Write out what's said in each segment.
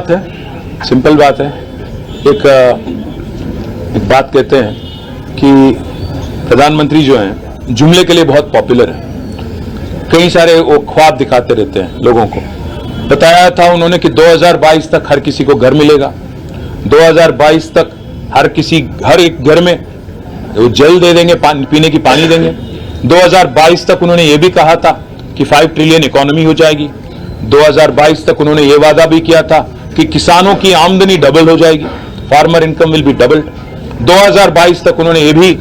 बात है, सिंपल बात है। एक बात कहते हैं कि प्रधानमंत्री जो हैं जुमले के लिए बहुत पॉपुलर है, कई सारे वो ख्वाब दिखाते रहते हैं लोगों को। बताया था उन्होंने कि 2022 तक हर किसी को घर मिलेगा, 2022 तक हर एक घर में वो जल दे देंगे, पीने की पानी देंगे। 2022 तक उन्होंने ये भी कहा था कि 5 ट्रिलियन इकोनॉमी हो जाएगी। 2022 तक उन्होंने ये वादा भी किया था कि किसानों की आमदनी डबल हो जाएगी, farmer income will be doubled. 2022 तक उन्होंने ये भी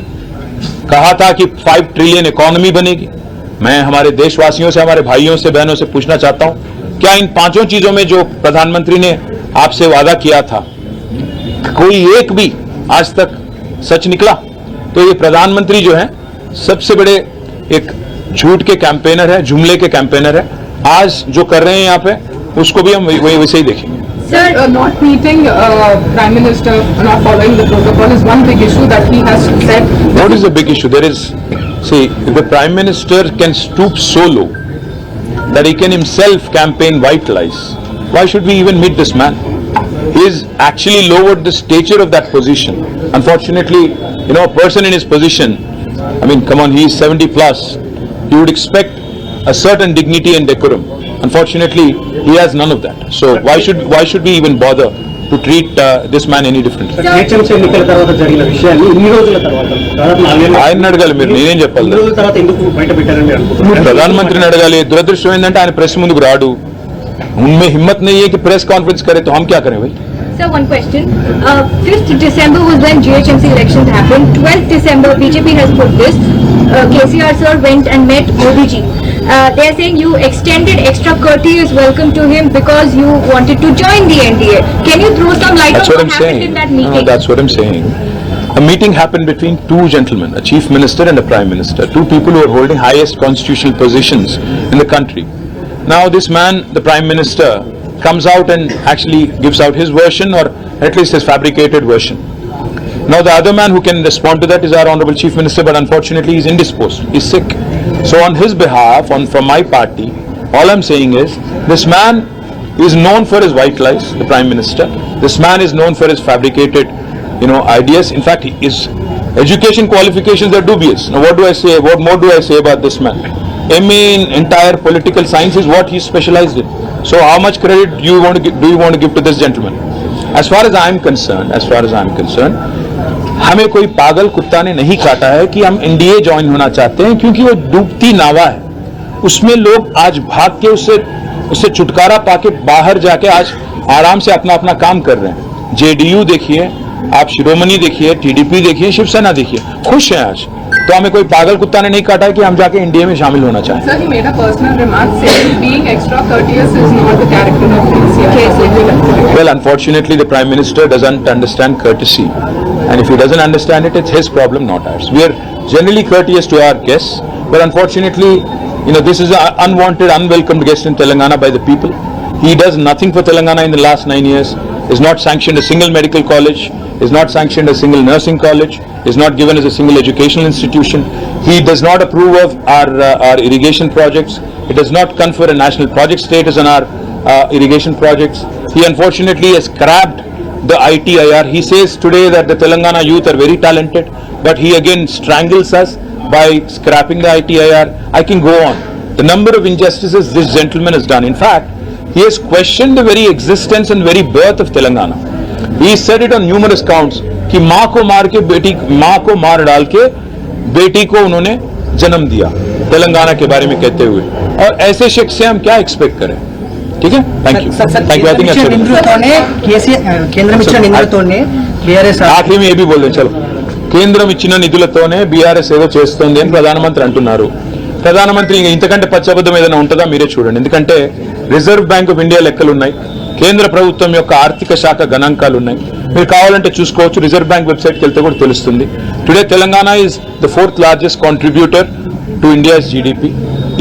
कहा था कि 5 ट्रिलियन इकोनॉमी बनेगी। मैं हमारे देशवासियों से, हमारे भाइयों से, बहनों से पूछना चाहता हूं, क्या इन 5 चीजों में जो प्रधानमंत्री ने आपसे वादा किया था, कोई एक भी आज तक सच निकला? तो ये प्रधानमंत्री जो है सबसे बड़े एक झूठ के कैंपेनर है, जुमले के कैंपेनर है। आज जो कर रहे हैं यहाँ पे, उसको भी हम वैसे ही देखेंगे। Sir, not meeting Prime Minister, not following the protocol is one big issue that he has said. What is the big issue? There is, see, if the Prime Minister can stoop so low that he can himself campaign white lies, why should we even meet this man? He is actually lowered the stature of that position. Unfortunately, a person in his position, I mean, come on, he is 70 plus. You would expect a certain dignity and decorum. Unfortunately, he has none of that. So why should we even bother to treat this man any differently? ఆయన అడగాలి, మీరు నేనేం చెప్పాలి? ప్రధానమంత్రిని అడగాలి। దురదృష్టం ఏంటంటే ఆయన ప్రెస్ ముందుకు రాడు, उनमें हिम्मत नहीं है कि प्रेस कॉन्फ्रेंस करे, तो हम क्या करें भाई? Sir, one question. 5th December was when GHMC elections happened. 12th December, BJP has put this. KCR sir went and met Modi ji. They are saying you extended extra courteous welcome to him because you wanted to join the NDA. Can you throw some light on what happened in that meeting? No, that's what I'm saying. A meeting happened between 2 gentlemen, a chief minister and a prime minister, 2 people who are holding highest constitutional positions in the country. Now this man, the prime minister, comes out and actually gives out his version, or at least his fabricated version. Now the other man who can respond to that is our honorable chief minister, but unfortunately he's indisposed, he's sick. So on his behalf, from my party, all I'm saying is, this man is known for his white lies, the prime minister. This man is known for his fabricated, ideas. In fact, his education qualifications are dubious. Now what do I say? What more do I say about this man? MA in entire political science is what he specialized in. So how much credit do you want to give to this gentleman? As far as I am concerned, हमें कोई पागल कुत्ता ने नहीं काटा है कि हम एनडीए ज्वाइन होना चाहते हैं, क्योंकि वो डूबती नावा है। उसमें लोग आज भाग के उससे छुटकारा पाके बाहर जाके आज आराम से अपना काम कर रहे हैं। जेडीयू देखिए, आप शिरोमणि देखिए, टीडीपी देखिए, शिवसेना देखिए, खुश हैं आज। तो हमें कोई पागल कुत्ता ने नहीं काटा है कि हम जाके इंडिया में शामिल होना चाहें। Sir, he made a personal remark saying being extra courteous is not the character of KCR. Well, unfortunately, the Prime Minister doesn't understand courtesy, and if he doesn't understand it, it's his problem, not ours. We are generally courteous to our guests, but unfortunately, this is an unwanted, unwelcomed guest in Telangana by the people. He does nothing for Telangana in the last 9 years. Is not sanctioned a single medical college, is not sanctioned a single nursing college, is not given as a single educational institution. He does not approve of our irrigation projects. He does not confer a national project status on our irrigation projects. He unfortunately has scrapped the ITIR. He says today that the Telangana youth are very talented, but he again strangles us by scrapping the ITIR. I can go on. The number of injustices this gentleman has done. In fact, he has questioned the very existence and very birth of Telangana. He said it on numerous counts कि माँ को मार डाल के बेटी को उन्होंने जन्म दिया, तेलंगाना के बारे में कहते हुए। और ऐसे शख्स से हम क्या एक्सपेक्ट करें? ठीक है, थैंक यू। आखिरी में ये भी बोल दें, चलो, కేంద్రం ఇచ్చిన నిధులతోనే బీఆర్ఎస్ ఏదో చేస్తుంది అని ప్రధానమంత్రి అంటున్నారు। ప్రధానమంత్రి ఇంతకంటే పచ్చబద్ధం ఏదైనా ఉంటుందా? మీరే చూడండి। ఎందుకంటే రిజర్వ్ బ్యాంక్ ఆఫ్ ఇండియా లెక్కలు ఉన్నాయి, కేంద్ర ప్రభుత్వం యొక్క ఆర్థిక శాఖ గణాంకాలు ఉన్నాయి, మీరు కావాలంటే చూసుకోవచ్చు। రిజర్వ్ బ్యాంక్ వెబ్సైట్కి వెళ్తే కూడా తెలుస్తుంది। Today Telangana is the 4th largest contributor to India GDP.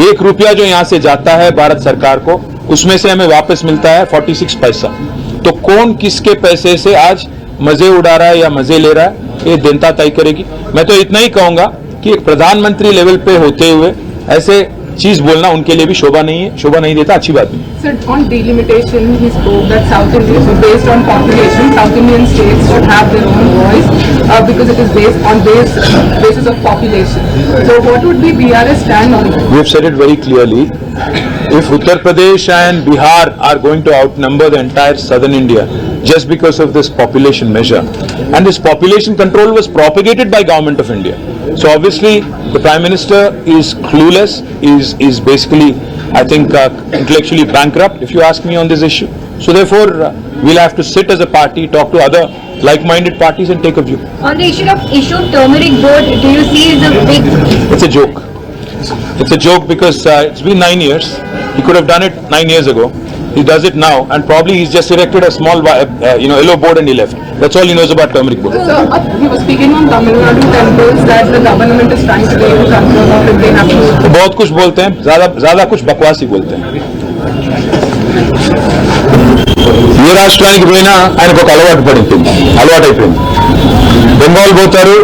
1 रुपया जो यहाँ से जाता है भारत सरकार को, उसमें से हमें वापस मिलता है 46 पैसा। तो कौन किसके पैसे से आज मजे उड़ा रहा है या मजे ले रहा है, ये जनता तय करेगी। मैं तो इतना ही कहूंगा कि एक प्रधानमंत्री लेवल पे होते हुए ऐसे चीज बोलना उनके लिए भी शोभा नहीं देता, अच्छी बात नहीं। Sir, on delimitation, he spoke that South India, so based on population, South Indian states should have their own voice because it is based on basis of population. So what would be BRS stand on it? We have said it very clearly. If Uttar Pradesh and Bihar are going to outnumber the entire southern India just because of this population measure, and this population control was propagated by Government of India. So obviously the Prime Minister is clueless, is basically, I think, intellectually bankrupt, if you ask me, on this issue. So therefore, we'll have to sit as a party, talk to other like-minded parties and take a view. On the issue of turmeric board, do you see is a big... It's a joke. It's a joke because it's been 9 years. He could have done it 9 years ago. He does it now, and probably he's just erected a small, yellow board and he left. That's all he knows about turmeric board. So he was speaking on Tamil Nadu temples that the government is trying to gain control of it. They have to... बहुत कुछ बोलते हैं, ज्यादा कुछ बकवास ही बोलते हैं. ఏ రాష్ట్రానికి పోయినా ఆయనకు ఒక అలవాటు అయిపోయింది. బెంగాల్ పోతారు,